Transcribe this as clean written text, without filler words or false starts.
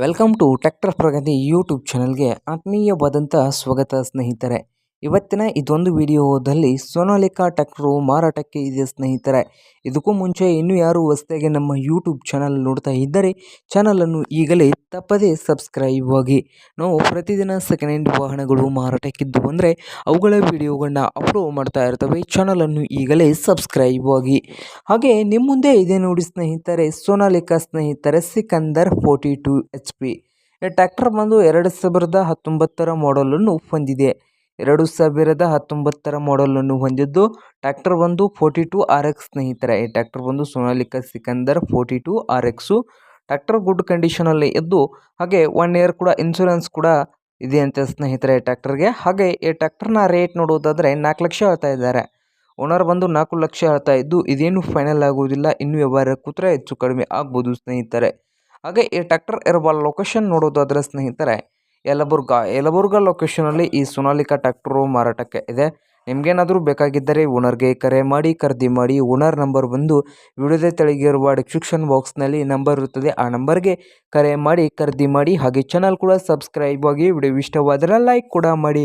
Welcome to tractor Pragati YouTube ಚಾನಲ್ಗೆ ಆತ್ಮೀಯವಾದಂಥ ಸ್ವಾಗತ ಸ್ನೇಹಿತರೆ. ಇವತ್ತಿನ ಇದೊಂದು ವಿಡಿಯೋದಲ್ಲಿ ಸೋನಾಲಿಕಾ ಟ್ರ್ಯಾಕ್ಟರು ಮಾರಾಟಕ್ಕೆ ಇದೆ ಸ್ನೇಹಿತರೆ. ಇದಕ್ಕೂ ಮುಂಚೆ ಇನ್ನೂ ಯಾರು ಹೊಸದಾಗಿ ನಮ್ಮ ಯೂಟ್ಯೂಬ್ ಚಾನಲ್ ನೋಡ್ತಾ ಇದ್ದರೆ ಚಾನಲನ್ನು ಈಗಲೇ ತಪ್ಪದೇ ಸಬ್ಸ್ಕ್ರೈಬ್ ಆಗಿ. ನಾವು ಪ್ರತಿದಿನ ಸೆಕೆಂಡ್ ಹ್ಯಾಂಡ್ ವಾಹನಗಳು ಮಾರಾಟಕ್ಕಿದ್ದು ಅಂದರೆ ಅವುಗಳ ವಿಡಿಯೋಗಳನ್ನ ಅಪ್ಲೋಡ್ ಮಾಡ್ತಾ ಇರ್ತವೆ. ಚಾನಲನ್ನು ಈಗಲೇ ಸಬ್ಸ್ಕ್ರೈಬ್ ಆಗಿ. ಹಾಗೆ ನಿಮ್ಮ ಮುಂದೆ ಇದೆ ನೋಡಿ ಸ್ನೇಹಿತರೆ, ಸೋನಾಲಿಕಾ ಸ್ನೇಹಿತರೆ ಸಿಕಂದರ್ 42 HP. ಈ ಟ್ರ್ಯಾಕ್ಟರ್ ಬಂದು 2019 ಮಾಡಲನ್ನು ಹೊಂದಿದೆ. 2019 ಮಾಡಲನ್ನು ಹೊಂದಿದ್ದು ಟ್ರ್ಯಾಕ್ಟರ್ ಬಂದು 42 RX ಸ್ನೇಹಿತರೆ. ಈ ಟ್ರ್ಯಾಕ್ಟರ್ ಬಂದು Sonalika Sikandar 42 RX. Tractor good ಕಂಡೀಷನಲ್ಲಿ ಇದ್ದು ಹಾಗೆ 1 ಇಯರ್ ಕೂಡ ಇನ್ಶೂರೆನ್ಸ್ ಕೂಡ ಇದೆ ಅಂತ ಸ್ನೇಹಿತರೆ ಟ್ರ್ಯಾಕ್ಟರ್ಗೆ. ಹಾಗೆ ಈ ಟ್ರ್ಯಾಕ್ಟರ್ನ ರೇಟ್ ನೋಡೋದಾದರೆ 4 ಲಕ್ಷ ಹೇಳ್ತಾ ಇದ್ದಾರೆ. ಓನರ್ ಬಂದು 4 ಲಕ್ಷ ಹೇಳ್ತಾ ಇದ್ದು ಇದೇನು ಫೈನಲ್ ಆಗುವುದಿಲ್ಲ, ಇನ್ನೂ ವ್ಯವಹಾರ ಕೂತ್ರೆ ಹೆಚ್ಚು ಕಡಿಮೆ ಆಗ್ಬೋದು ಸ್ನೇಹಿತರೆ. ಹಾಗೆ ಈ ಟ್ರ್ಯಾಕ್ಟರ್ ಇರುವ ಲೊಕೇಶನ್ ನೋಡೋದಾದರೆ ಸ್ನೇಹಿತರೆ ಯಲಬುರ್ಗಾ ಲೊಕೇಶನಲ್ಲಿ ಈ ಸೋನಾಲಿಕಾ ಟ್ರ್ಯಾಕ್ಟರು ಮಾರಾಟಕ್ಕೆ ಇದೆ. ನಿಮಗೇನಾದರೂ ಬೇಕಾಗಿದ್ದರೆ ಓನರ್ಗೆ ಕರೆ ಮಾಡಿ ಖರೀದಿ ಮಾಡಿ. ಓನರ್ ನಂಬರ್ ಬಂದು ವಿಡಿಯೋದ ತೆಳಗಿರುವ ಡಿಸ್ಕ್ರಿಪ್ಷನ್ ಬಾಕ್ಸ್ನಲ್ಲಿ ನಂಬರ್ ಇರುತ್ತದೆ, ಆ ನಂಬರ್ಗೆ ಕರೆ ಮಾಡಿ ಖರೀದಿ ಮಾಡಿ. ಹಾಗೆ ಚಾನಲ್ ಕೂಡ ಸಬ್ಸ್ಕ್ರೈಬ್ ಆಗಿ. ವಿಡಿಯೋ ಇಷ್ಟವಾದರೆ ಲೈಕ್ ಕೂಡ ಮಾಡಿ.